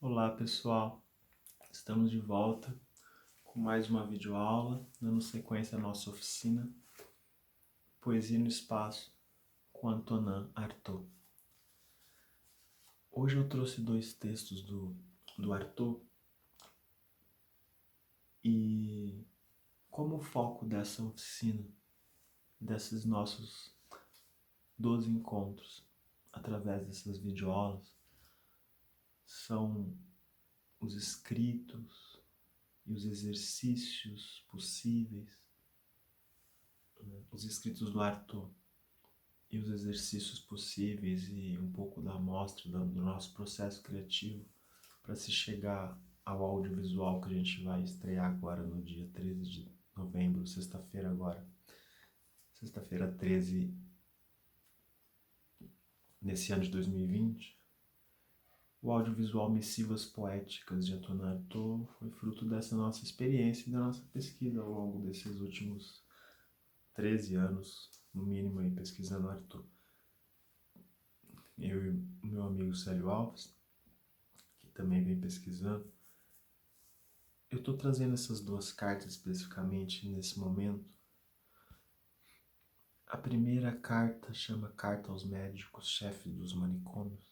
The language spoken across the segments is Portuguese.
Olá pessoal, estamos de volta com mais uma videoaula, dando sequência à nossa oficina Poesia no Espaço com Antonin Artaud. Hoje eu trouxe dois textos do Artaud e como o foco dessa oficina, desses nossos 12 encontros através dessas videoaulas, são os escritos e os exercícios possíveis, os escritos do Artaud e os exercícios possíveis e um pouco da amostra do nosso processo criativo para se chegar ao audiovisual que a gente vai estrear agora no dia 13 de novembro, sexta-feira agora. Sexta-feira 13, nesse ano de 2020. O audiovisual Missivas Poéticas de Antonin Artaud foi fruto dessa nossa experiência e da nossa pesquisa ao longo desses últimos 13 anos, no mínimo, aí, pesquisando Artaud. Eu e o meu amigo Célio Alves, que também vem pesquisando. Eu estou trazendo essas duas cartas especificamente nesse momento. A primeira carta chama Carta aos Médicos, Chefe dos Manicômios.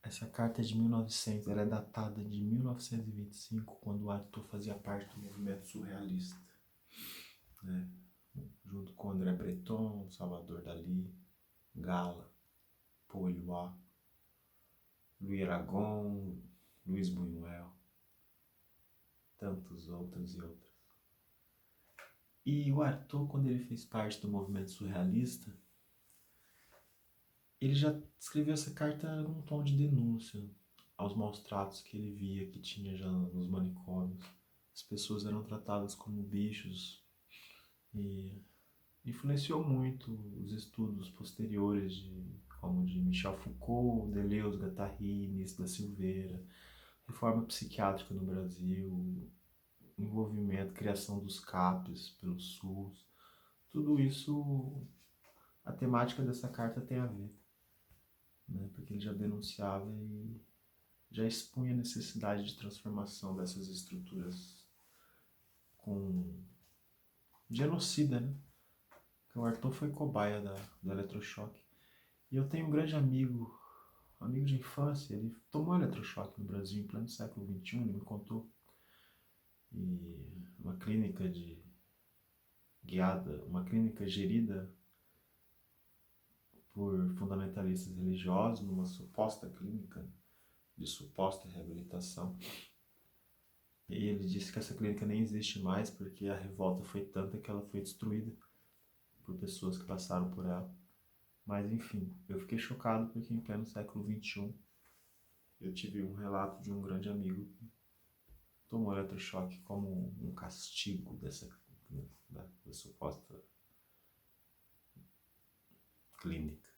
Essa carta é de 1900, ela é datada de 1925, quando o Artaud fazia parte do movimento surrealista, né? Junto com André Breton, Salvador Dalí, Gala, Paul Éluard, Louis Aragon, Luiz Buñuel, tantos outros e outras. E o Artaud, quando ele fez parte do movimento surrealista, ele já escreveu essa carta num tom de denúncia aos maus tratos que ele via que tinha já nos manicômios. As pessoas eram tratadas como bichos e influenciou muito os estudos posteriores como de Michel Foucault, Deleuze, Guattari, Inês da Silveira, reforma psiquiátrica no Brasil, envolvimento, criação dos CAPs pelo SUS. Tudo isso, a temática dessa carta tem a ver, né? Porque ele já denunciava e já expunha a necessidade de transformação dessas estruturas com genocida, né? Porque o Artaud foi cobaia do eletrochoque. E eu tenho um grande amigo de infância, ele tomou eletrochoque no Brasil em pleno século XXI, ele me contou. E uma clínica gerida por fundamentalistas religiosos, numa suposta clínica de suposta reabilitação. E ele disse que essa clínica nem existe mais porque a revolta foi tanta que ela foi destruída por pessoas que passaram por ela. Mas enfim, eu fiquei chocado porque em pleno século XXI eu tive um relato de um grande amigo que tomou eletrochoque como um castigo da suposta clínica.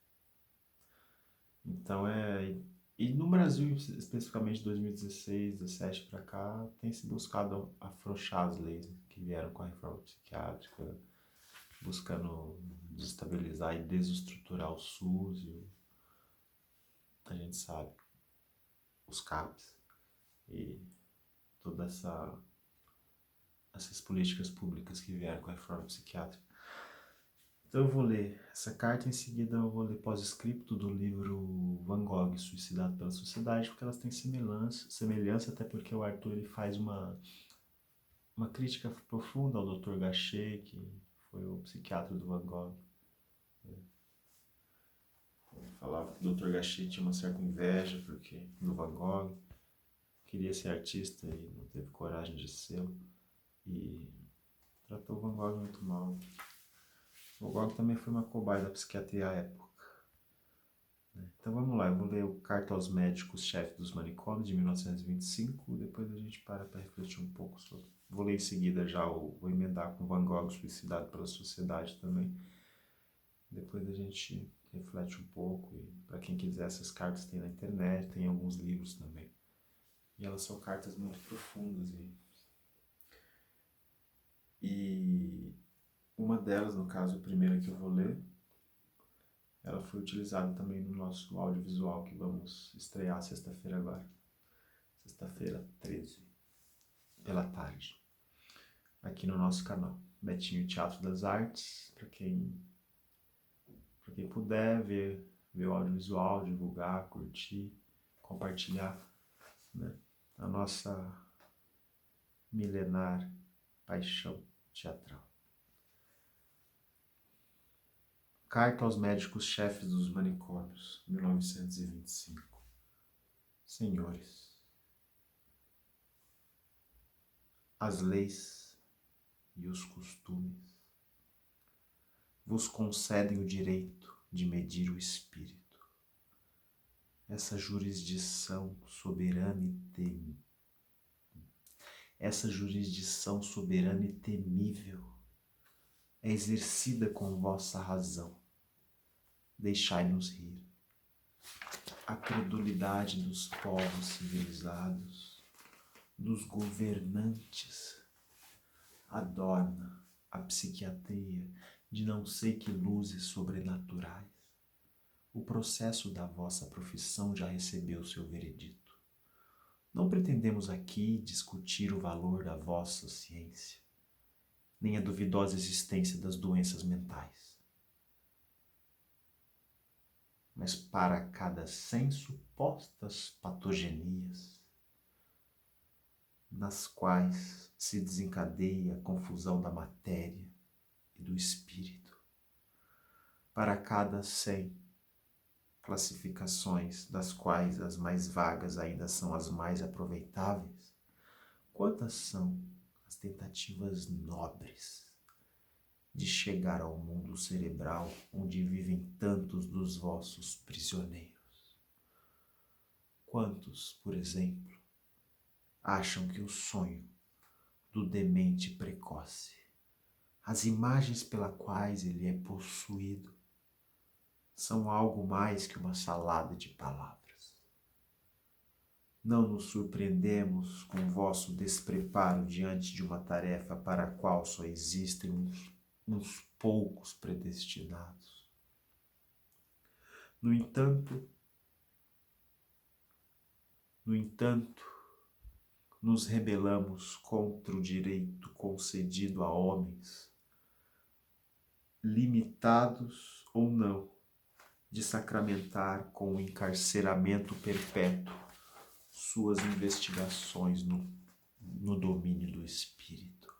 Então E no Brasil, especificamente de 2016, 2017 para cá, tem se buscado afrouxar as leis que vieram com a reforma psiquiátrica, buscando desestabilizar e desestruturar o SUS e a gente sabe, os CAPs e todas essas políticas públicas que vieram com a reforma psiquiátrica. Então eu vou ler essa carta, em seguida eu vou ler pós-escrito do livro Van Gogh, Suicidado pela Sociedade, porque elas têm semelhança até porque o Artaud ele faz uma crítica profunda ao Dr. Gachet, que foi o psiquiatra do Van Gogh. Ele falava que o Dr. Gachet tinha uma certa inveja do Van Gogh, queria ser artista e não teve coragem de ser, e tratou o Van Gogh muito mal. O Van Gogh também foi uma cobaia da psiquiatria à época. Então vamos lá, eu vou ler o Carta aos Médicos, Chefe dos Manicômios, de 1925, depois a gente para refletir um pouco sobre. Vou ler em seguida vou emendar com Van Gogh, Suicidado pela Sociedade também. Depois a gente reflete um pouco e para quem quiser essas cartas tem na internet, tem alguns livros também. E elas são cartas muito profundas e uma delas, no caso, a primeira que eu vou ler, ela foi utilizada também no nosso audiovisual que vamos estrear sexta-feira agora. sexta-feira, 13, pela tarde, aqui no nosso canal, Betinho Teatro das Artes, para quem puder ver o audiovisual, divulgar, curtir, compartilhar, né, a nossa milenar paixão teatral. Carta aos médicos-chefes dos manicômios, 1925. Senhores, as leis e os costumes vos concedem o direito de medir o espírito. Essa jurisdição soberana e temível é exercida com vossa razão. Deixai-nos rir. A credulidade dos povos civilizados, dos governantes, adorna a psiquiatria de não sei que luzes sobrenaturais. O processo da vossa profissão já recebeu seu veredito. Não pretendemos aqui discutir o valor da vossa ciência, nem a duvidosa existência das doenças mentais. Mas para cada 100 supostas patogenias, nas quais se desencadeia a confusão da matéria e do espírito, para cada 100 classificações, das quais as mais vagas ainda são as mais aproveitáveis, quantas são as tentativas nobres de chegar ao mundo cerebral onde vivem tantos dos vossos prisioneiros? Quantos, por exemplo, acham que o sonho do demente precoce, as imagens pelas quais ele é possuído, são algo mais que uma salada de palavras? Não nos surpreendemos com o vosso despreparo diante de uma tarefa para a qual só existem uns poucos predestinados. No entanto, nos rebelamos contra o direito concedido a homens, limitados ou não, de sacramentar com o encarceramento perpétuo suas investigações no domínio do espírito.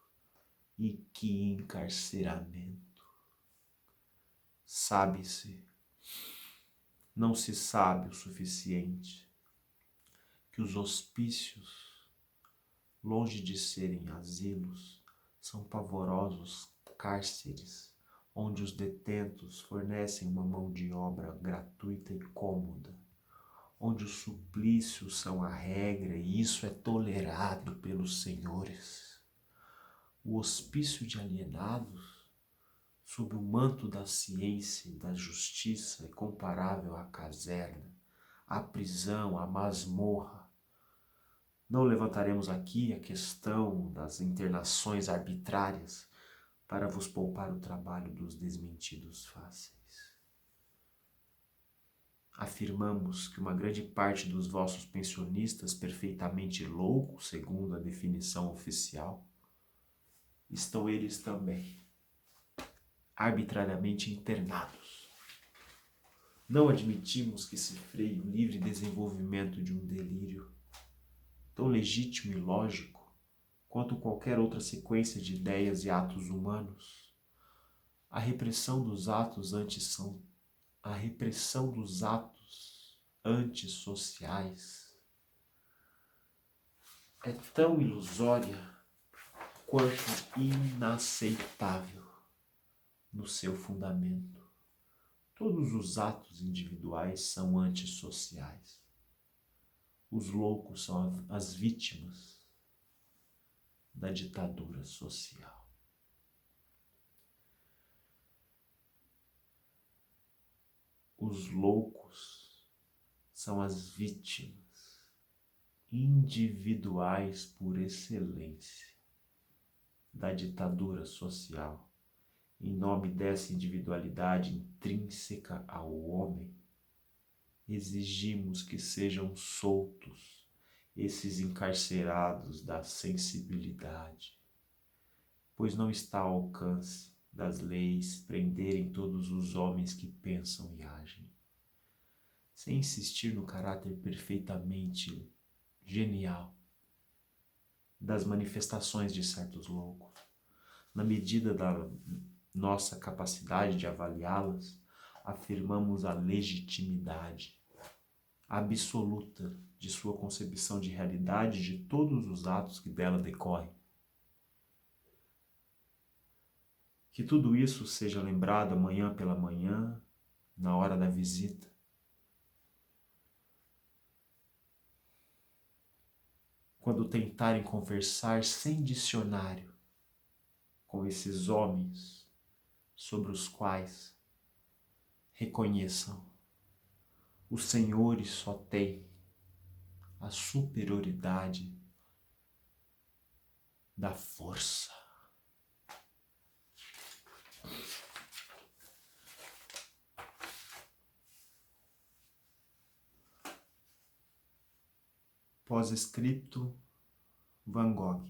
E que encarceramento! Sabe-se, não se sabe o suficiente, que os hospícios, longe de serem asilos, são pavorosos cárceres, onde os detentos fornecem uma mão de obra gratuita e cômoda, onde os suplícios são a regra e isso é tolerado pelos senhores. O hospício de alienados, sob o manto da ciência e da justiça, é comparável à caserna, à prisão, à masmorra. Não levantaremos aqui a questão das internações arbitrárias para vos poupar o trabalho dos desmentidos fáceis. Afirmamos que uma grande parte dos vossos pensionistas perfeitamente loucos, segundo a definição oficial, estão eles também arbitrariamente internados. Não admitimos que se freie o livre desenvolvimento de um delírio tão legítimo e lógico quanto qualquer outra sequência de ideias e atos humanos. A repressão dos atos antissociais é tão ilusória quanto inaceitável no seu fundamento. Todos os atos individuais são antissociais. Os loucos são as vítimas da ditadura social. Os loucos são as vítimas individuais por excelência da ditadura social. Em nome dessa individualidade intrínseca ao homem, exigimos que sejam soltos esses encarcerados da sensibilidade, pois não está ao alcance das leis prenderem todos os homens que pensam e agem, sem insistir no caráter perfeitamente genial das manifestações de certos loucos. Na medida da nossa capacidade de avaliá-las, afirmamos a legitimidade absoluta de sua concepção de realidade de todos os atos que dela decorrem. Que tudo isso seja lembrado amanhã pela manhã, na hora da visita. Quando tentarem conversar sem dicionário com esses homens sobre os quais reconheçam os senhores só têm a superioridade da força. Pós-escrito, Van Gogh.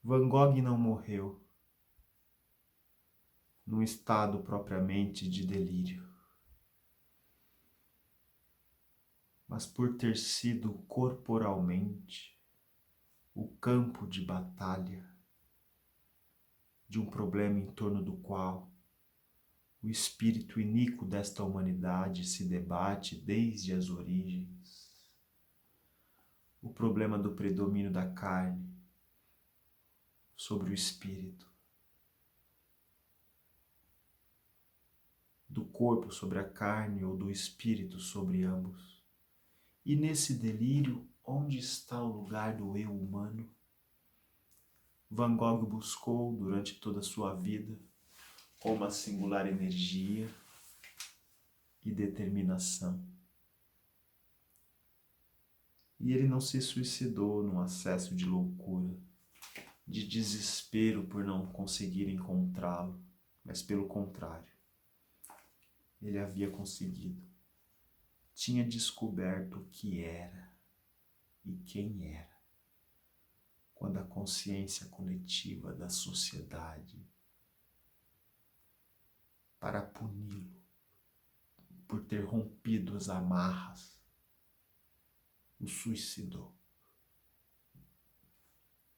Van Gogh não morreu num estado propriamente de delírio, mas por ter sido corporalmente o campo de batalha de um problema em torno do qual o espírito iníquo desta humanidade se debate desde as origens. O problema do predomínio da carne sobre o espírito, do corpo sobre a carne ou do espírito sobre ambos. E nesse delírio, onde está o lugar do eu humano? Van Gogh buscou durante toda a sua vida com uma singular energia e determinação. E ele não se suicidou num acesso de loucura, de desespero por não conseguir encontrá-lo, mas pelo contrário, ele havia conseguido. Tinha descoberto o que era e quem era, quando a consciência coletiva da sociedade, para puni-lo por ter rompido as amarras, o suicidou.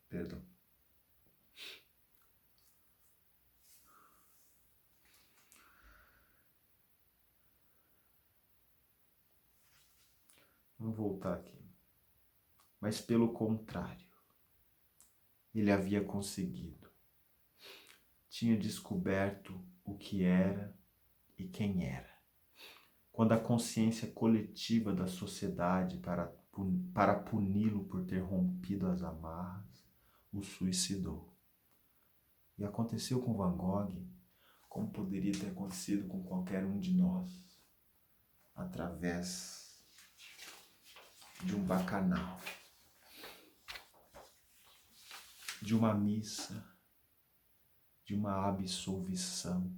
Perdão. Vamos voltar aqui. Mas pelo contrário, ele havia conseguido. Tinha descoberto o que era e quem era. Quando a consciência coletiva da sociedade, para puni-lo por ter rompido as amarras, o suicidou. E aconteceu com Van Gogh, como poderia ter acontecido com qualquer um de nós, através de um bacanal, de uma missa, de uma absolvição,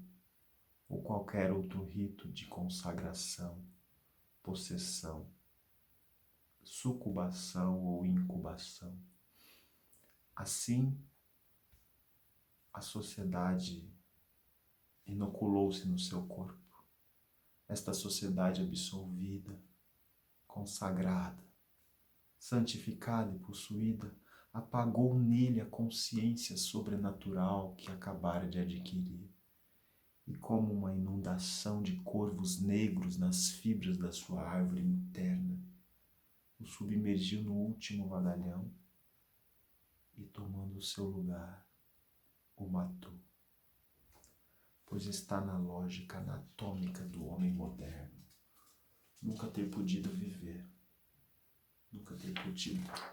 ou qualquer outro rito de consagração, possessão, sucubação ou incubação. Assim, a sociedade inoculou-se no seu corpo. Esta sociedade absolvida, consagrada, santificada e possuída, apagou nele a consciência sobrenatural que acabara de adquirir. E como uma inundação de corvos negros nas fibras da sua árvore interna, o submergiu no último vagalhão e, tomando o seu lugar, o matou. Pois está na lógica anatômica do homem moderno nunca ter podido viver,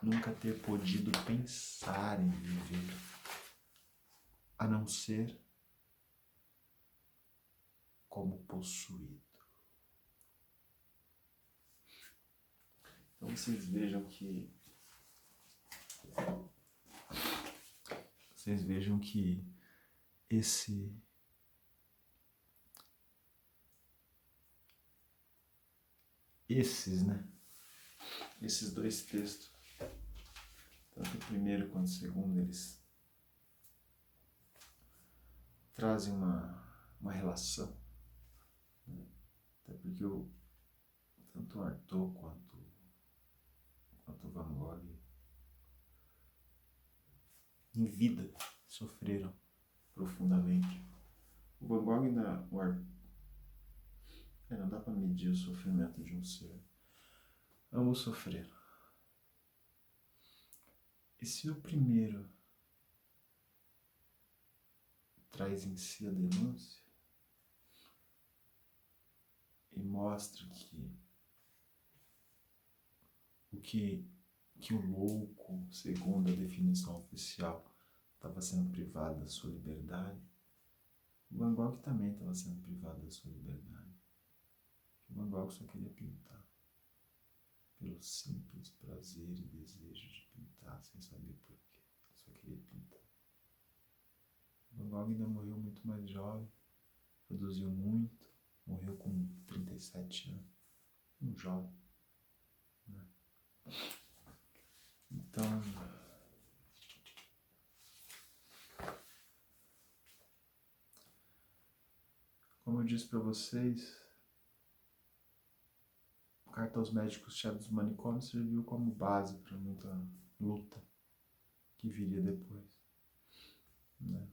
nunca ter podido pensar em viver, a não ser como possuído. Então vocês vejam que né? Esses dois textos, tanto o primeiro quanto o segundo, eles trazem uma relação, né? Até porque tanto o Artaud quanto o Van Gogh, em vida, sofreram profundamente. O Van Gogh ainda... não dá para medir o sofrimento de um ser. Ambos sofreram. E se o primeiro traz em si a denúncia e mostra que o louco, segundo a definição oficial, estava sendo privado da sua liberdade, o Van Gogh também estava sendo privado da sua liberdade. O Van Gogh só queria pintar, pelo simples prazer e desejo de pintar, sem saber porquê. Só queria pintar. O Van Gogh ainda morreu muito mais jovem, produziu muito, morreu com 37 anos, um jovem, né? Então, como eu disse para vocês, a Carta aos Médicos-Chefe dos Manicômios serviu como base para muita luta que viria depois, né?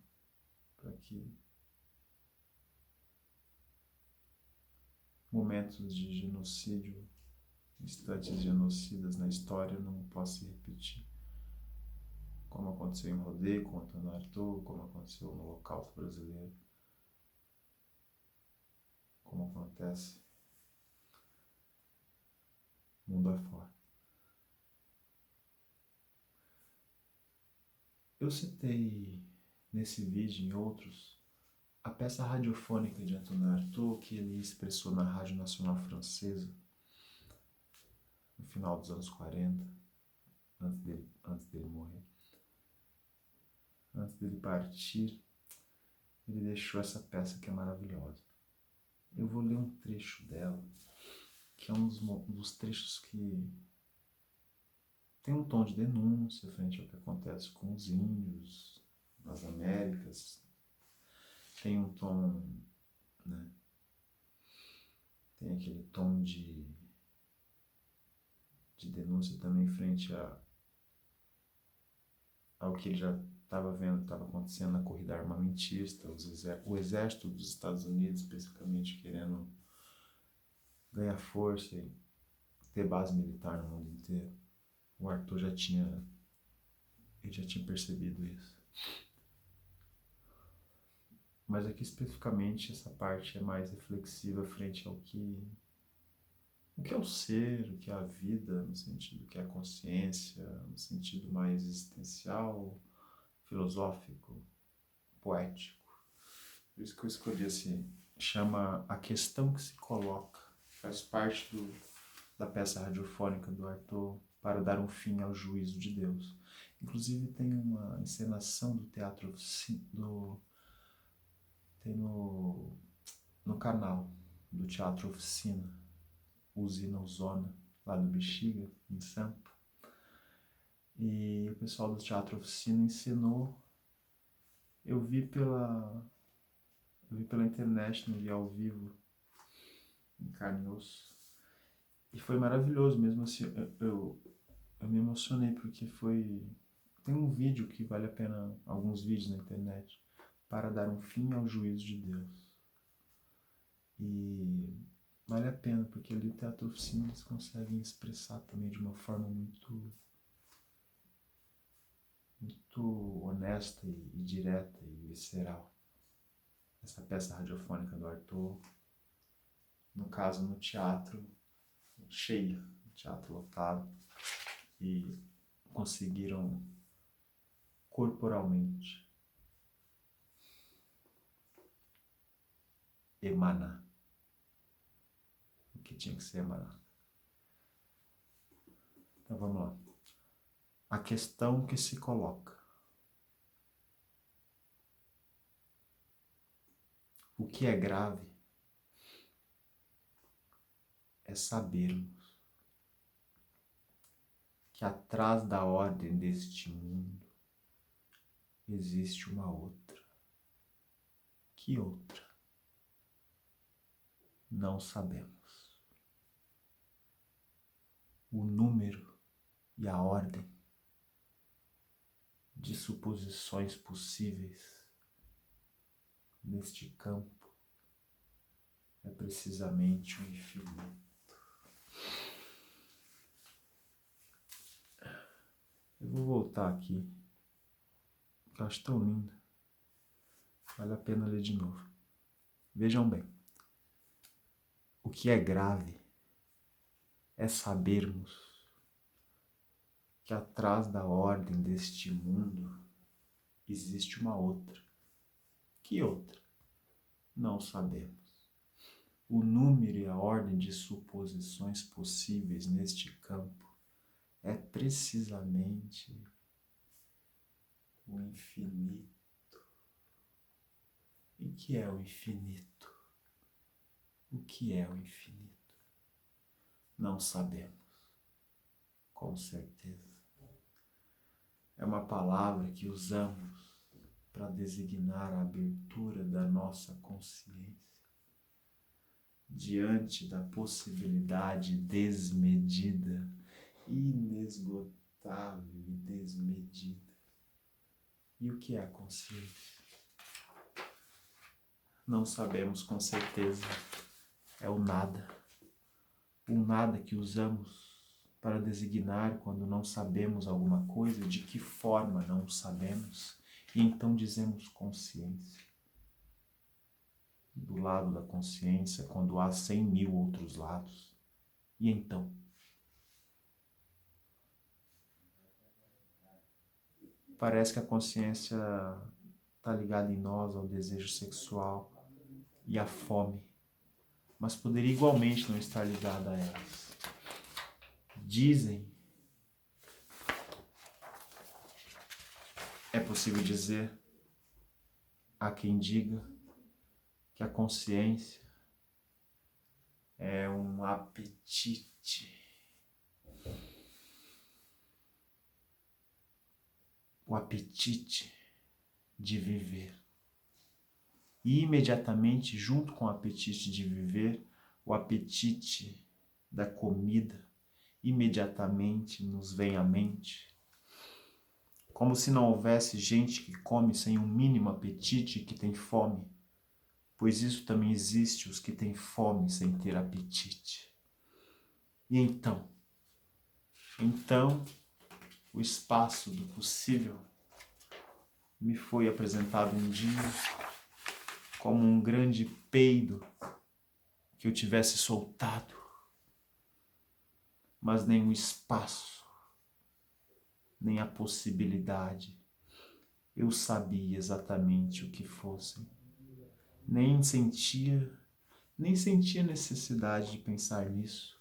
Para que momentos de genocídio, instantes genocidas na história não possam se repetir. Como aconteceu em Rodez com Antônio Artaud, como aconteceu no Holocausto Brasileiro, como acontece mundo afora. Eu citei nesse vídeo e em outros a peça radiofônica de Antônio Artaud que ele expressou na Rádio Nacional Francesa no final dos anos 40, antes dele morrer. Antes dele partir, ele deixou essa peça que é maravilhosa. Eu vou ler um trecho dela, que é um dos trechos que tem um tom de denúncia frente ao que acontece com os índios nas Américas. Tem um tom, né? Tem aquele tom de denúncia também frente ao que ele já estava vendo, estava acontecendo na corrida armamentista, o exército dos Estados Unidos, especificamente, querendo ganhar força e ter base militar no mundo inteiro. O Artaud já tinha percebido isso. Mas aqui especificamente essa parte é mais reflexiva frente ao que é o ser, o que é a vida, no sentido que é a consciência, no sentido mais existencial, filosófico, poético. Por isso que eu escolhi assim, chama A Questão que se Coloca, faz parte da peça radiofônica do Artaud, para dar um fim ao juízo de Deus. Inclusive tem uma encenação do teatro tem no canal do Teatro Oficina, Usina Zona, lá do Bexiga, em Sampa. E o pessoal do Teatro Oficina ensinou. Eu vi pela internet, não vi ao vivo, em carne e osso. E foi maravilhoso mesmo assim. Eu me emocionei porque tem um vídeo que vale a pena, alguns vídeos na internet, para dar um fim ao juízo de Deus. E vale a pena, porque ali o Teatro Oficina eles conseguem expressar também de uma forma muito honesta e direta e visceral essa peça radiofônica do Artaud, no caso no teatro cheio, teatro lotado, e conseguiram corporalmente emanar o que tinha que ser emanado. Então vamos lá. A questão que se coloca. O que é grave é sabermos que atrás da ordem deste mundo existe uma outra. Que outra? Não sabemos. O número e a ordem de suposições possíveis neste campo é precisamente o infinito. Eu vou voltar aqui, que eu acho tão lindo. Vale a pena ler de novo. Vejam bem. O que é grave é sabermos que atrás da ordem deste mundo existe uma outra. Que outra? Não sabemos. O número e a ordem de suposições possíveis neste campo é precisamente o infinito. E que é o infinito? O que é o infinito? Não sabemos, com certeza. É uma palavra que usamos para designar a abertura da nossa consciência diante da possibilidade desmedida, inesgotável e desmedida. E o que é a consciência? Não sabemos com certeza. É o nada. O nada que usamos para designar quando não sabemos alguma coisa, de que forma não sabemos, e então dizemos consciência. Do lado da consciência, quando há 100.000 outros lados. E então? Parece que a consciência está ligada em nós ao desejo sexual e à fome, mas poderia igualmente não estar ligada a elas. Dizem, é possível dizer, há quem diga que a consciência é um apetite. O apetite de viver. E imediatamente, junto com o apetite de viver, o apetite da comida imediatamente nos vem à mente. Como se não houvesse gente que come sem um mínimo apetite e que tem fome, pois isso também existe, os que têm fome sem ter apetite. E então, o espaço do possível me foi apresentado um dia como um grande peido que eu tivesse soltado, mas nem o espaço, nem a possibilidade. Eu sabia exatamente o que fossem. Nem sentia necessidade de pensar nisso.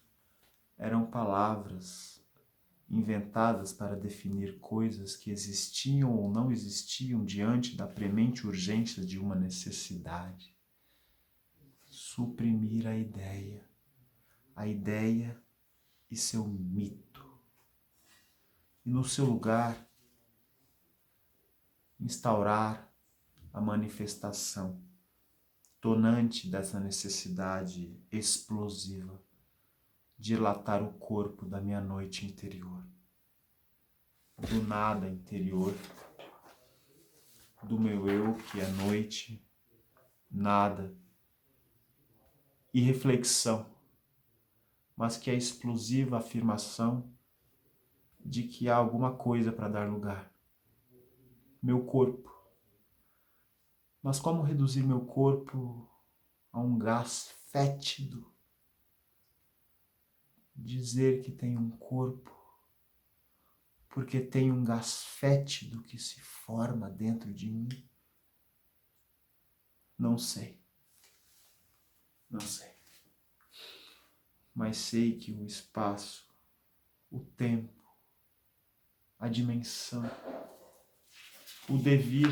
Eram palavras inventadas para definir coisas que existiam ou não existiam diante da premente urgência de uma necessidade. Suprimir a ideia e seu mito. E no seu lugar, instaurar a manifestação tonante dessa necessidade explosiva, dilatar o corpo da minha noite interior, do nada interior, do meu eu que é noite, nada e reflexão, mas que é a explosiva afirmação de que há alguma coisa para dar lugar. Meu corpo. Mas como reduzir meu corpo a um gás fétido? Dizer que tem um corpo porque tem um gás fétido que se forma dentro de mim? Não sei. Mas sei que o espaço, o tempo, a dimensão, o devir,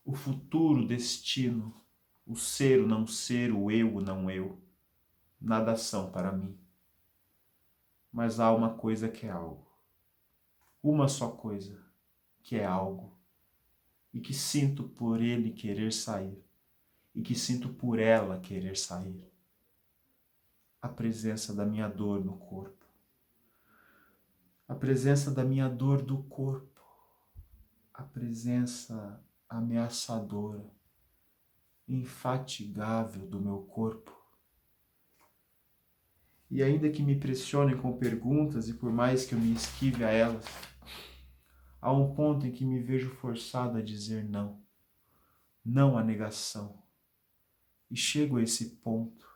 o futuro destino, O ser, o não ser, o eu, o não eu, nada são para mim. Mas há uma coisa que é algo. Uma só coisa que é algo. E que sinto por ele querer sair. E que sinto por ela querer sair. A presença da minha dor no corpo. A presença da minha dor do corpo. A presença ameaçadora, infatigável do meu corpo. E ainda que me pressionem com perguntas e por mais que eu me esquive a elas, há um ponto em que me vejo forçado a dizer não. Não à negação. E chego a esse ponto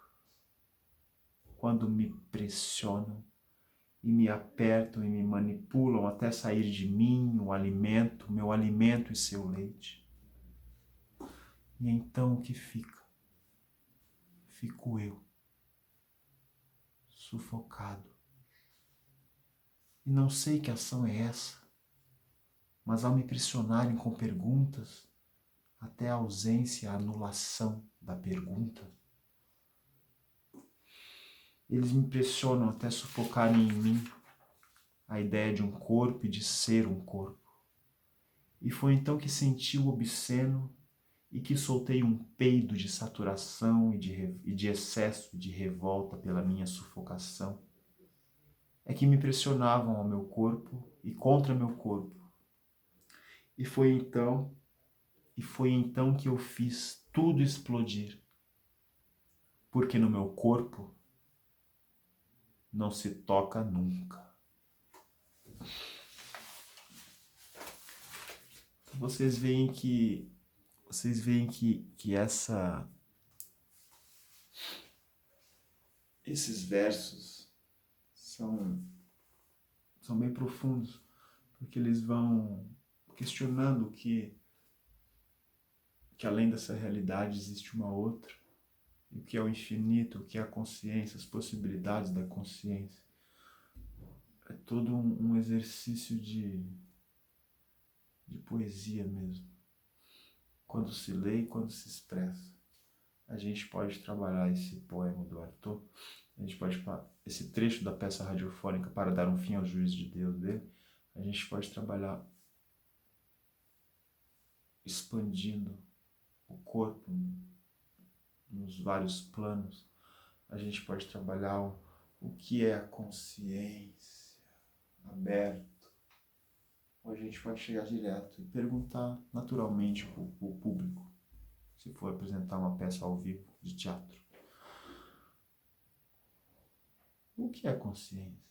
quando me pressionam e me apertam e me manipulam até sair de mim o alimento, meu alimento e seu leite. E então o que fica? Fico eu, sufocado. E não sei que ação é essa, mas ao me pressionarem com perguntas, até a ausência, a anulação da pergunta, eles me pressionam até sufocarem em mim a ideia de um corpo e de ser um corpo. E foi então que senti o obsceno e que soltei um peido de saturação e de excesso de revolta pela minha sufocação. É que me pressionavam ao meu corpo e contra meu corpo. E foi então que eu fiz tudo explodir. Porque no meu corpo não se toca nunca. Vocês veem que esses versos são bem profundos, porque eles vão questionando que além dessa realidade existe uma outra, e o que é o infinito, o que é a consciência, as possibilidades da consciência. É todo um exercício de poesia mesmo. Quando se lê e quando se expressa. A gente pode trabalhar esse poema do Arthur, a gente pode, esse trecho da peça radiofônica Para Dar um Fim ao Juízo de Deus dele, a gente pode trabalhar expandindo o corpo nos vários planos. A gente pode trabalhar o que é a consciência aberto. Ou a gente pode chegar direto e perguntar naturalmente para o público, se for apresentar uma peça ao vivo de teatro. O que é a consciência?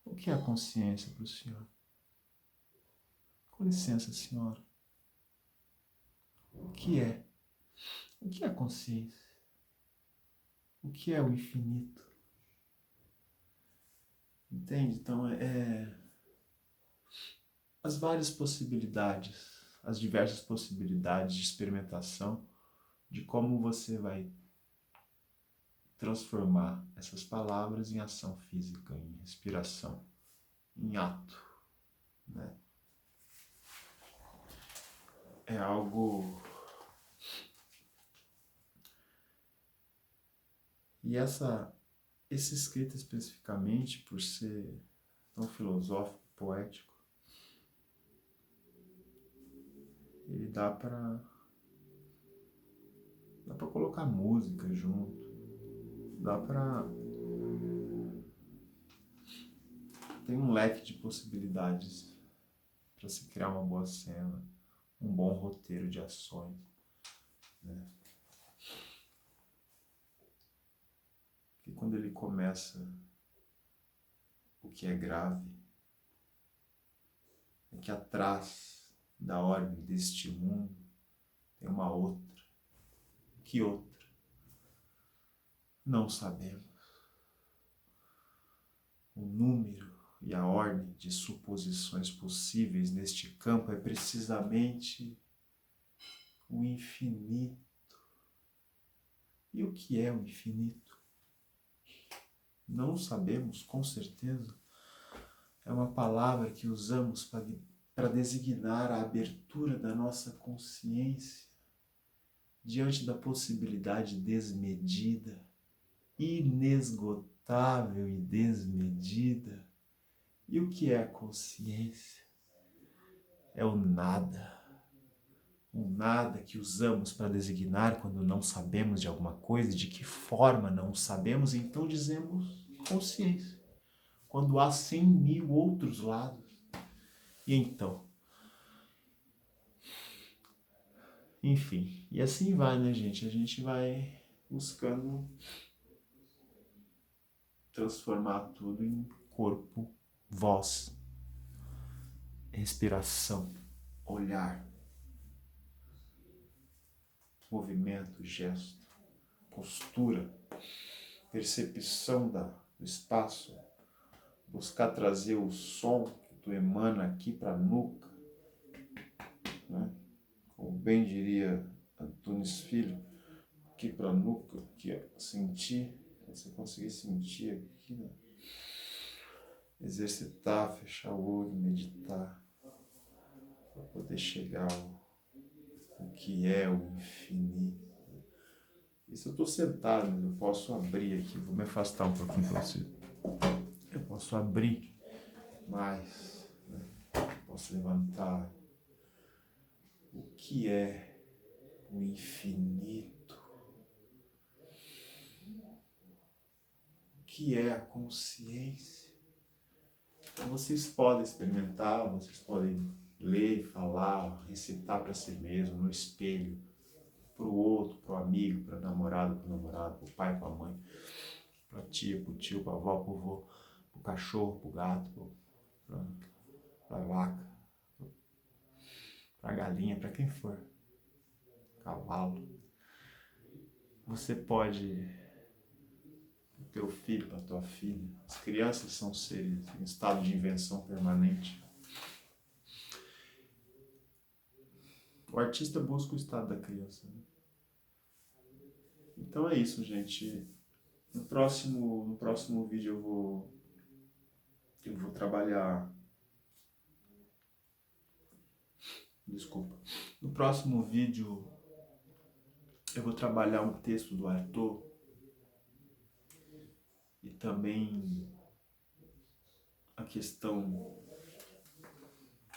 O que é a consciência para o senhor? Com licença, senhora. O que é? O que é a consciência? O que é o infinito? Entende? Então, as várias possibilidades, as diversas possibilidades de experimentação de como você vai transformar essas palavras em ação física, em respiração, em ato, né? É algo... E esse escrito especificamente, por ser tão filosófico, poético, ele dá para colocar música junto, dá para... Tem um leque de possibilidades para se criar uma boa cena, um bom roteiro de ações, né? E quando ele começa o que é grave, é que atrás da ordem deste mundo tem uma outra. Que outra? Não sabemos. O número e a ordem de suposições possíveis neste campo é precisamente o infinito. E o que é o infinito? Não sabemos, com certeza. É uma palavra que usamos para designar a abertura da nossa consciência diante da possibilidade desmedida, inesgotável e desmedida. E o que é a consciência? É o nada. O nada que usamos para designar quando não sabemos de alguma coisa, de que forma não sabemos, então dizemos consciência. Quando há 100.000 outros lados. E então? Enfim, e assim vai, né, gente? A gente vai buscando transformar tudo em corpo, voz, respiração, olhar, movimento, gesto, postura, percepção do espaço, buscar trazer o som que tu emana aqui para a nuca, né? Como bem diria Antunes Filho, aqui para a nuca, que é sentir, você conseguir sentir aqui, né? Exercitar, fechar o olho, meditar, para poder chegar ao que é o infinito. Isso eu estou sentado, mas eu posso abrir aqui, vou me afastar um pouquinho para você. Eu posso abrir mais, né? Posso levantar. O que é o infinito? O que é a consciência? Então vocês podem experimentar, vocês podem ler, falar, recitar para si mesmo, no espelho, para o outro, para o amigo, para o namorado, para o pai, para a mãe, para a tia, para o tio, para a avó, para o vô, para o cachorro, para o gato, para a vaca, para a galinha, para quem for, cavalo. Você pode, para o teu filho, para a tua filha, as crianças são seres em estado de invenção permanente. O artista busca o estado da criança, né? Então é isso, gente. No próximo vídeo eu vou trabalhar. Desculpa. No próximo vídeo eu vou trabalhar um texto do Arthur e também a questão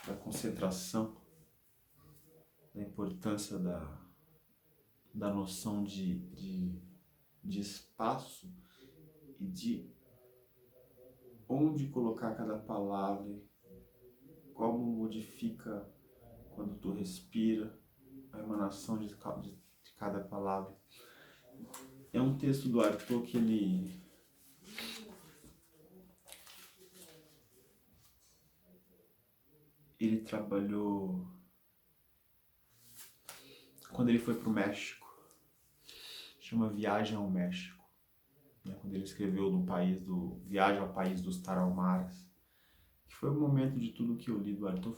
da concentração, da importância da noção de espaço e de onde colocar cada palavra, como modifica quando tu respira, a emanação de cada palavra. É um texto do Arthur que ele trabalhou quando ele foi para o México. Chama Viagem ao México. Quando ele escreveu Viagem ao País dos Tarahumaras. Que foi o momento de tudo que eu li do Arthur,